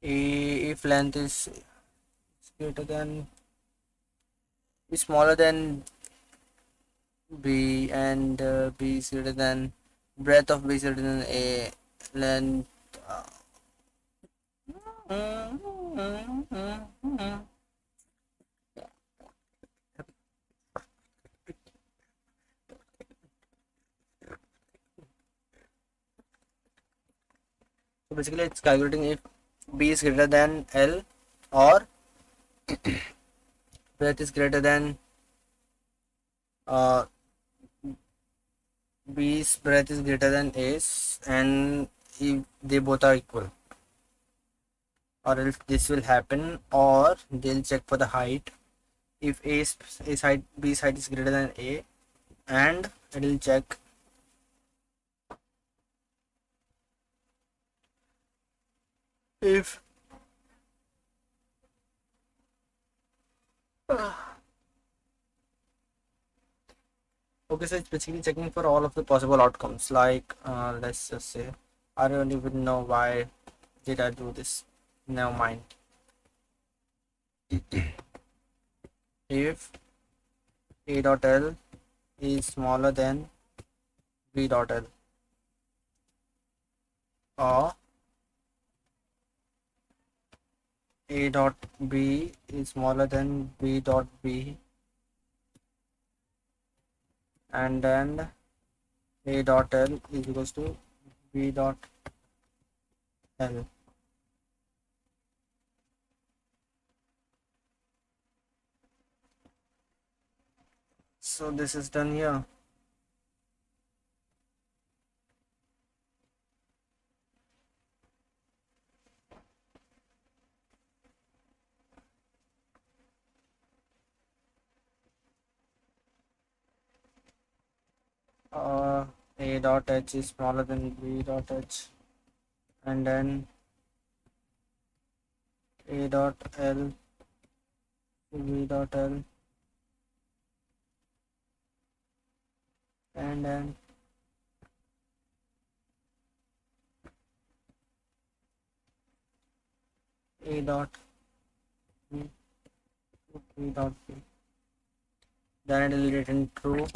if length is greater than is smaller than b and b is greater than breadth of b is greater than a length so basically it's calculating if b is greater than l or breadth is greater than uh, b's breadth is greater than a's and if they both are equal, or else this will happen, or they'll check for the height. If a's height b's height is greater than a, and it will check if okay, so it's basically checking for all of the possible outcomes, like let's just say I don't even know why did I do this. Never mind. If a dot l is smaller than b dot l, or a dot b is smaller than b dot b, and then a dot l is equals to b dot l. So this is done here. A dot h is smaller than b dot h, and then a dot l to b dot l, and then a dot b to b dot b. Then it will return true.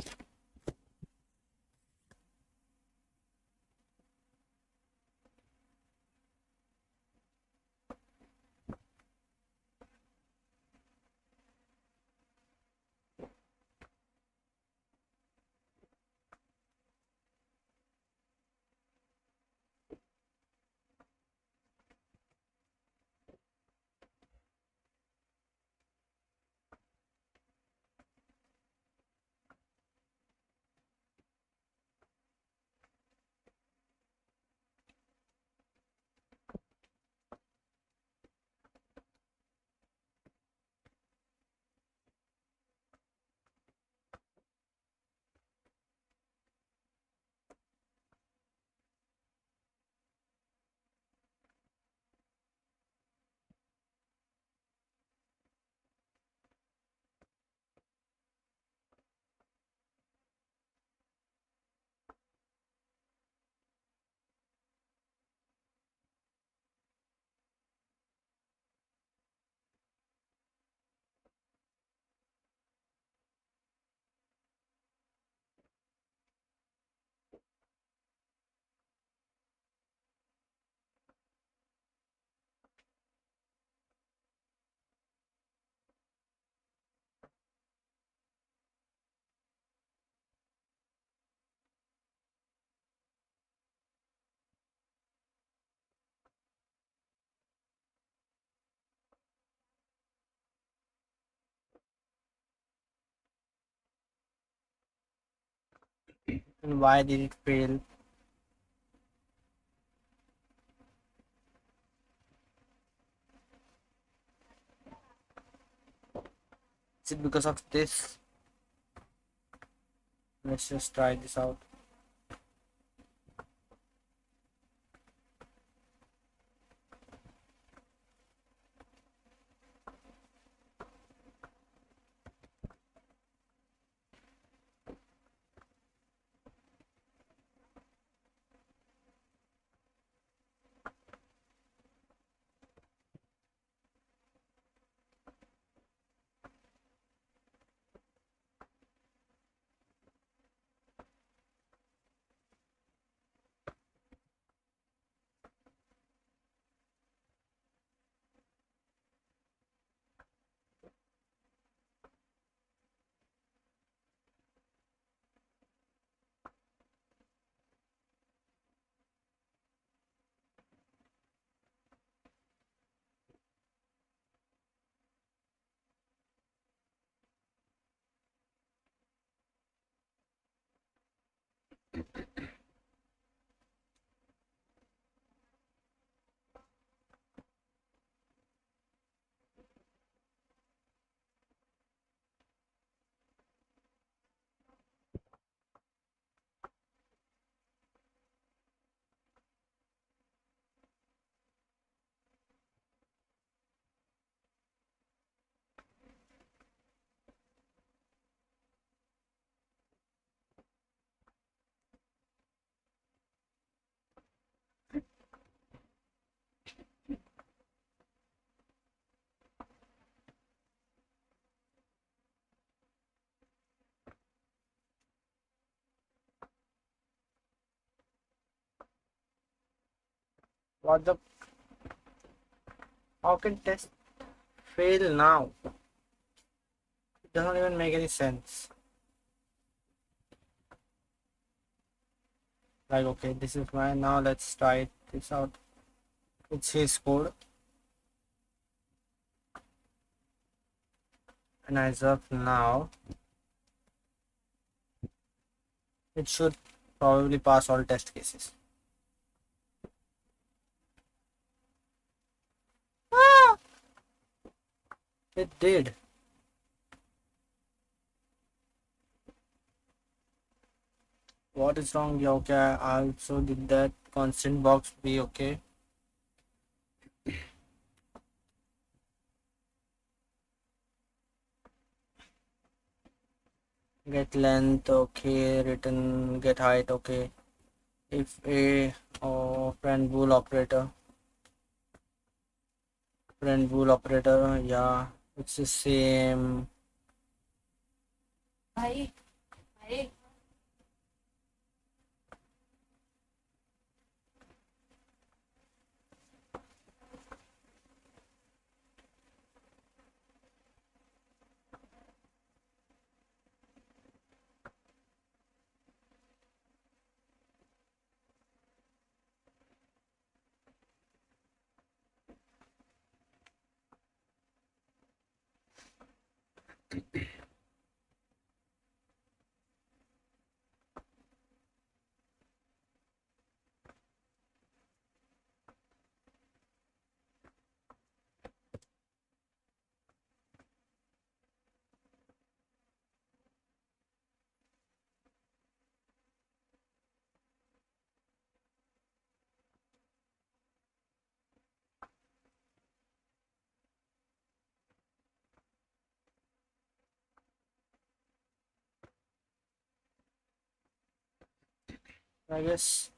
And why did it fail? Is it because of this? Let's just try this out. What the? How can test fail now? It doesn't even make any sense. Like, okay, this is mine. Now let's try this out. It's his code, and as of now, it should probably pass all test cases. Ah! It did. What is wrong? Yeah, okay, I also did that. Constant box be okay. Get length okay. Return get height okay. If a friend bool operator. Friend bool operator, yeah, it's the same. Bhai, bhai. I guess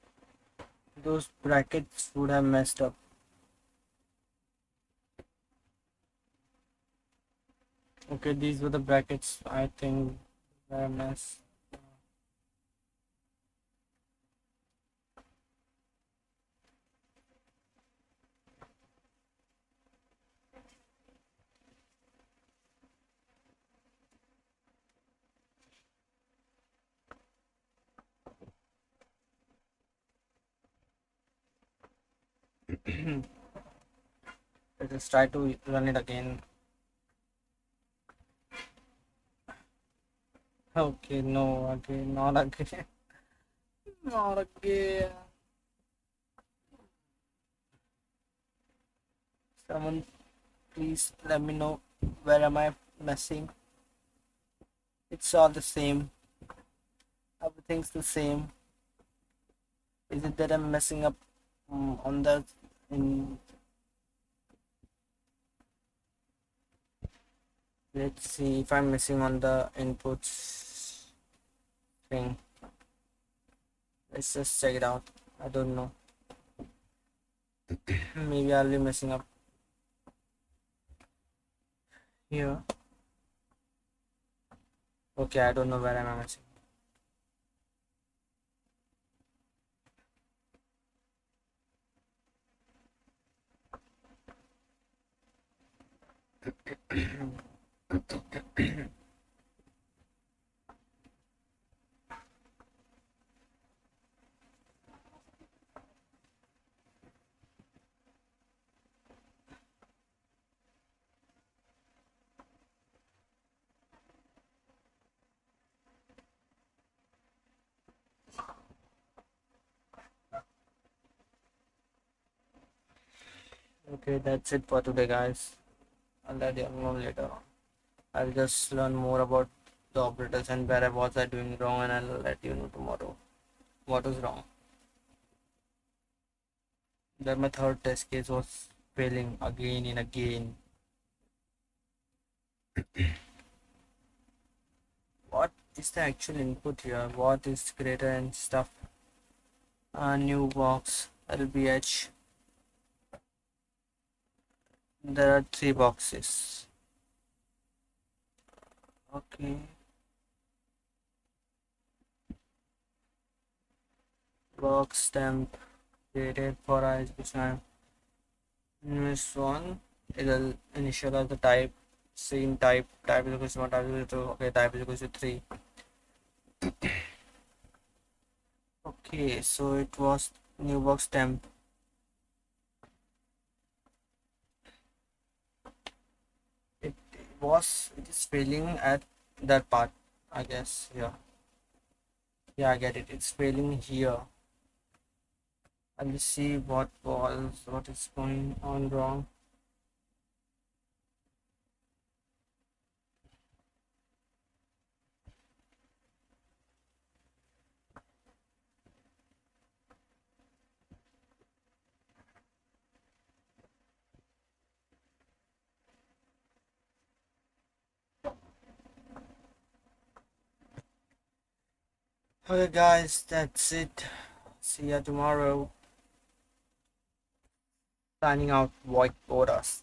those brackets would have messed up. Okay, these were the brackets. I think were a mess. Let us try to run it again. Okay, no, again, not again, not again. Someone, please let me know where am I messing. It's all the same. Everything's the same. Is it that I'm messing up on the in let's see if I'm missing on the inputs thing. Let's just check it out. I don't know. Maybe I'll be messing up here. Okay, I don't know where I'm missing. Okay, that's it for today, guys. I'll let you know later on. I'll just learn more about the operators and where I was I doing wrong, and I'll let you know tomorrow what was wrong. That my third test case was failing again and again. What is the actual input here? What is greater and stuff? New box LBH. There are three boxes. Okay. Box stamp created for ISBN. This one it'll initialize the type, same type, type is equal to 1, type is equal to, okay, type is equal to 3. Okay, so it was new box temp. It it is failing at that part, I guess. Yeah, I get it. It's failing here. I'll see what is going on wrong. Okay, guys, that's it. See ya tomorrow. Signing out, whiteboarders.